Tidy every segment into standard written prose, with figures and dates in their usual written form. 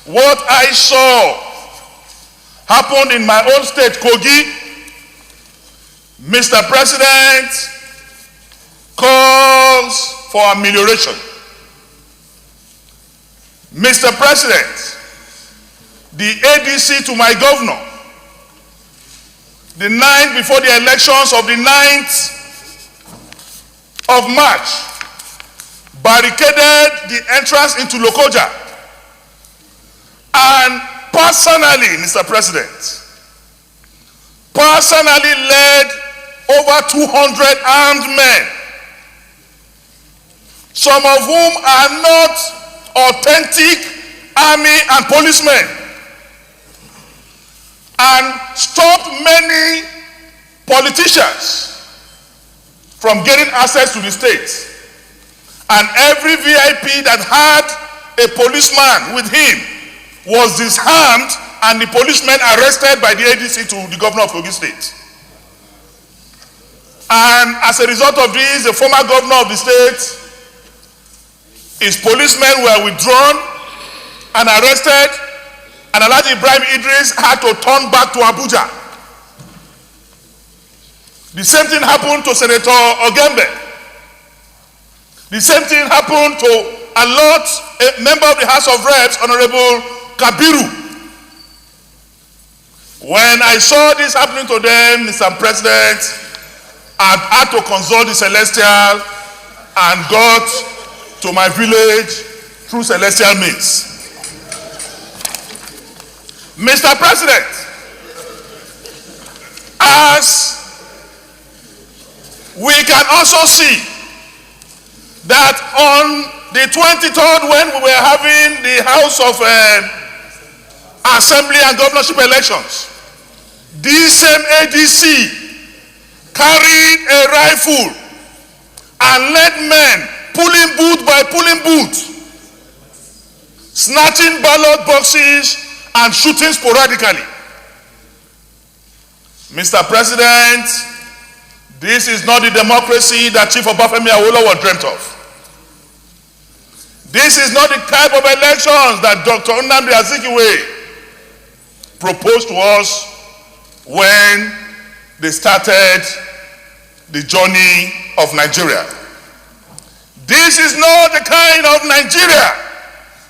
What I saw happened in my own state, Kogi. Mr. President calls for amelioration. Mr. President, the ADC to my governor, the night before the elections of the 9th of March, barricaded the entrance into Lokoja and personally, Mr. President, personally led over 200 armed men, some of whom are not authentic army and policemen, and stopped many politicians from getting access to the state. And every VIP that had a policeman with him was disarmed and the policemen arrested by the ADC to the governor of Kogi State. And as a result of this, the former governor of the state, his policemen were withdrawn and arrested, and Alhaji Ibrahim Idris had to turn back to Abuja. The same thing happened to Senator Ogembe. The same thing happened to a member of the House of Reps, Honorable Kabiru. When I saw this happening to them, Mr. President, I had to consult the Celestial and got to my village through celestial means. Mr. President, as we can also see that on the 23rd, when we were having the House of Assembly and Governorship elections, this same ADC carried a rifle and led men pulling booth by pulling booth, snatching ballot boxes and shooting sporadically. Mr. President, this is not the democracy that Chief Obafemi Awolowo dreamt of. This is not the type of elections that Dr. Nnamdi Azikiwe proposed to us when they started the journey of Nigeria. This is not the kind of Nigeria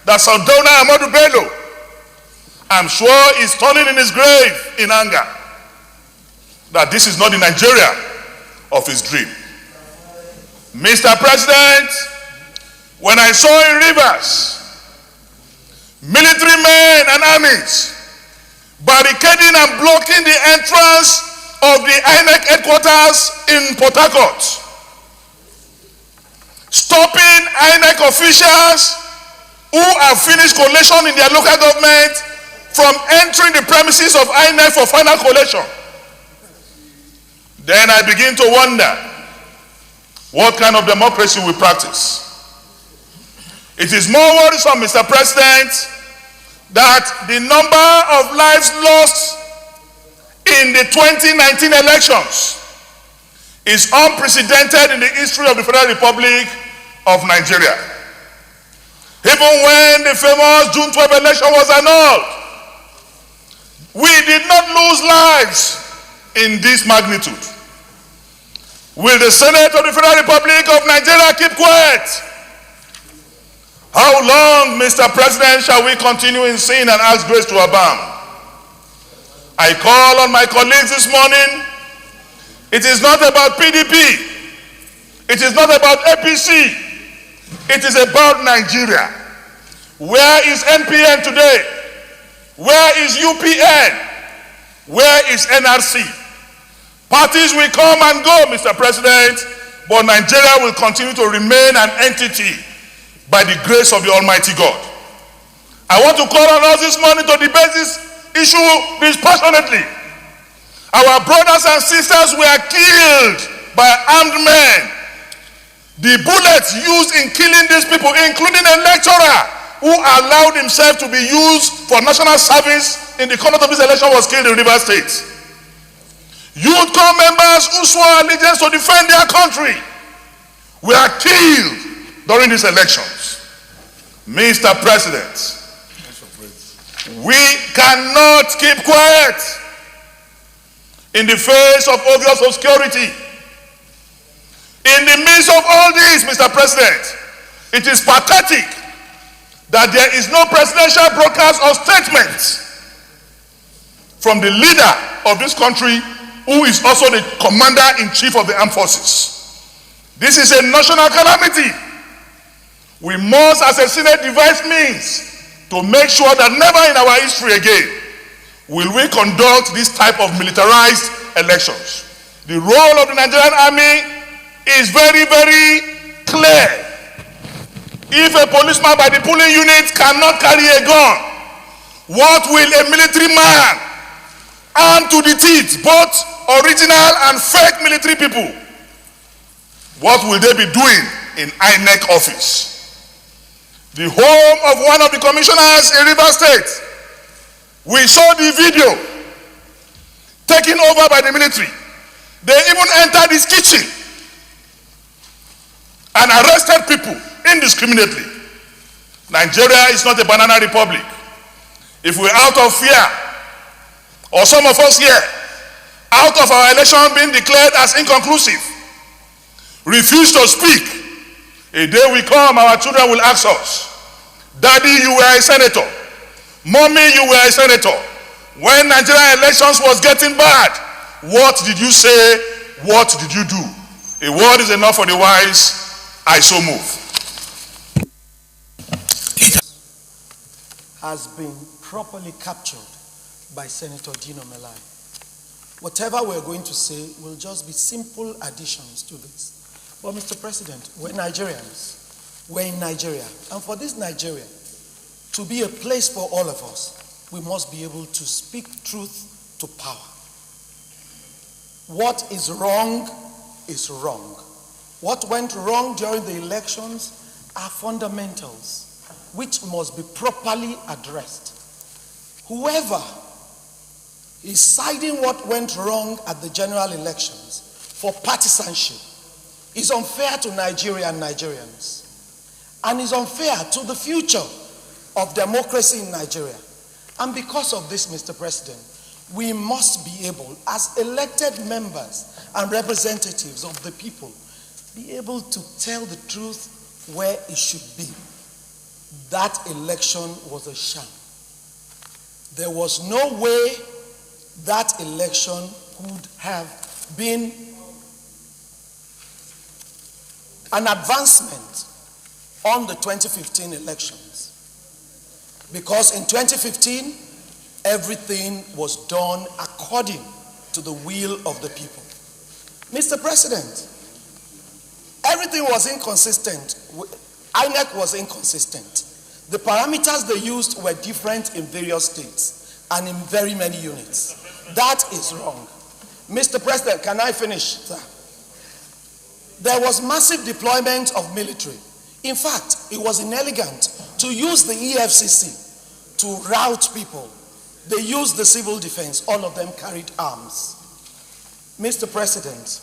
that Sardauna Ahmadu Bello, I'm sure, is turning in his grave in anger. That this is not the Nigeria of his dream. Mr. President, when I saw in Rivers military men and armies barricading and blocking the entrance of the INEC headquarters in Port Harcourt, stopping INEC officials who have finished collation in their local government from entering the premises of INEC for final collation, then I begin to wonder what kind of democracy we practice. It is more worrisome, Mr. President, that the number of lives lost in the 2019 elections is unprecedented in the history of the Federal Republic of Nigeria. Even when the famous June 12 election was annulled, we did not lose lives in this magnitude. Will the Senate of the Federal Republic of Nigeria keep quiet? How long, Mr. President, shall we continue in sin and ask grace to abound? I call on my colleagues this morning. It is not about PDP. It is not about APC. It is about Nigeria. Where is NPN today? Where is UPN? Where is NRC? Parties will come and go, Mr. President, but Nigeria will continue to remain an entity by the grace of the Almighty God. I want to call on us this morning to debate this issue dispassionately. Our brothers and sisters were killed by armed men The bullets used in killing these people, including a lecturer who allowed himself to be used for national service in the conduct of this election, was killed in Rivers State. Youth corps members who swore allegiance to defend their country were killed during these elections. Mr. President, we cannot keep quiet in the face of obvious obscurity. In the midst of all this, Mr. President, it is pathetic that there is no presidential broadcast or statement from the leader of this country, who is also the commander-in-chief of the armed forces. This is a national calamity. We must, as a Senate, devise means to make sure that never in our history again will we conduct this type of militarized elections. The role of the Nigerian Army is very, very clear. If a policeman by the polling unit cannot carry a gun, what will a military man armed to the teeth, both original and fake military people, what will they be doing in INEC office? The home of one of the commissioners in Rivers State, we saw the video taken over by the military. They even entered his kitchen and arrested people indiscriminately. Nigeria is not a banana republic. If we're out of fear, or some of us here, out of our election being declared as inconclusive, refuse to speak, a day will come, our children will ask us, Daddy, you were a senator. Mommy, you were a senator. When Nigerian elections was getting bad, what did you say? What did you do? A word is enough for the wise. I so move. Has been properly captured by Senator Dino Melaye. Whatever we're going to say will just be simple additions to this. But Mr. President, we're Nigerians. We're in Nigeria. And for this Nigeria to be a place for all of us, we must be able to speak truth to power. What is wrong is wrong. What went wrong during the elections are fundamentals which must be properly addressed. Whoever is citing what went wrong at the general elections for partisanship is unfair to Nigeria and Nigerians, and is unfair to the future of democracy in Nigeria. And because of this, Mr. President, we must be able, as elected members and representatives of the people, be able to tell the truth where it should be. That election was a sham. There was no way that election could have been an advancement on the 2015 elections. Because in 2015, everything was done according to the will of the people. Mr. President, everything was inconsistent. INEC was inconsistent. The parameters they used were different in various states and in very many units. That is wrong. Mr. President, can I finish, sir? There was massive deployment of military. In fact, it was inelegant to use the EFCC to rout people. They used the civil defense. All of them carried arms. Mr. President,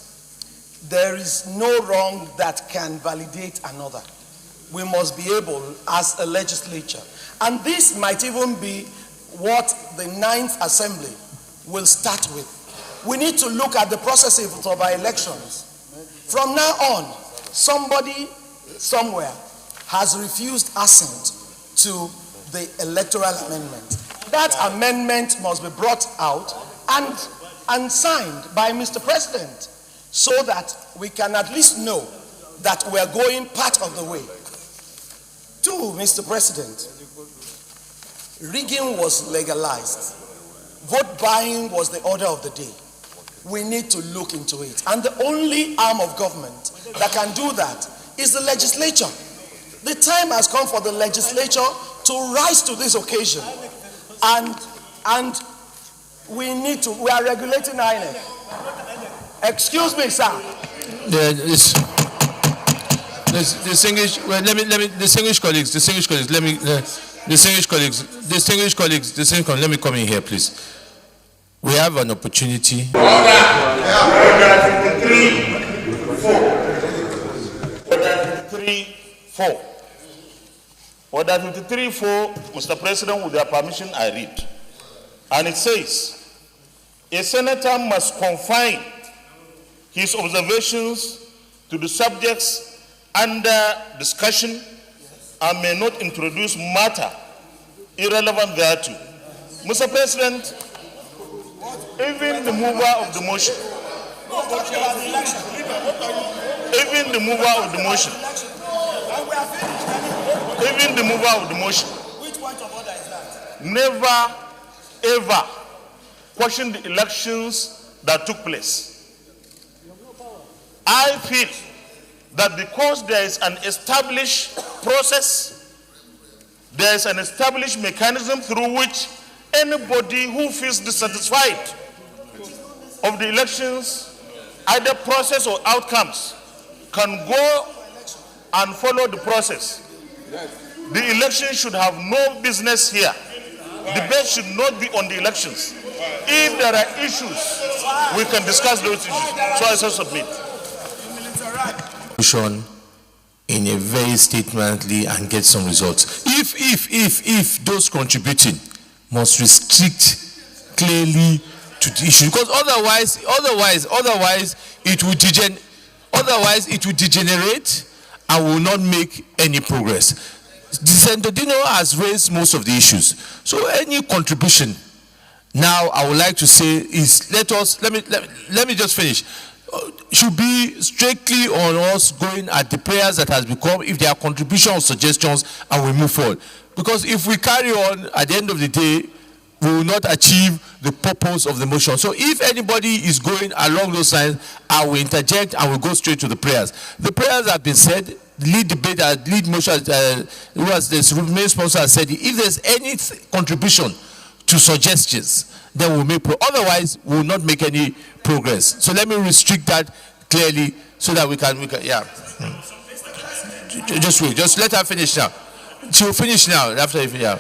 there is no wrong that can validate another. We must be able, as a legislature, and this might even be what the 9th Assembly will start with. We need to look at the processes of our elections. From now on, somebody somewhere has refused assent to the electoral amendment. That amendment must be brought out and signed by Mr. President, so that we can at least know that we are going part of the way. 2, Mr. President, rigging was legalized. Vote buying was the order of the day. We need to look into it. And the only arm of government that can do that is the legislature. The time has come for the legislature to rise to this occasion. And we are regulating INEC. Excuse me, sir. Distinguished colleagues, let me come in here, please. We have an opportunity. Order 53-4. Order 53-4, Mr. President, with your permission, I read. And it says, a senator must confine his observations to the subjects under discussion and may not introduce matter irrelevant thereto. Mr. President, even the mover of the motion, Which point of order is that? never ever question the elections that took place. I feel that because there is an established process, there is an established mechanism through which anybody who feels dissatisfied of the elections, either process or outcomes, can go and follow the process. The election should have no business here. Debate should not be on the elections. If there are issues, we can discuss those issues. So I shall submit. In a very stately and get some results. If those contributing must restrict clearly to the issue, because otherwise it will degenerate and will not make any progress. Senator Dino has raised most of the issues. So any contribution now, I would like to say is let me just finish. Should be strictly on us going at the prayers that has become, if there are contributions or suggestions, and we move forward. Because if we carry on, at the end of the day, we will not achieve the purpose of the motion. So if anybody is going along those lines, I will interject and we'll go straight to the prayers. The prayers have been said. Lead debate, lead motion, who was this main sponsor has said, if there's any contribution to suggestions, then we'll make otherwise we will not make any progress. So let me restrict that clearly so that we can yeah. Just wait, just let her finish now. She'll finish now after if yeah.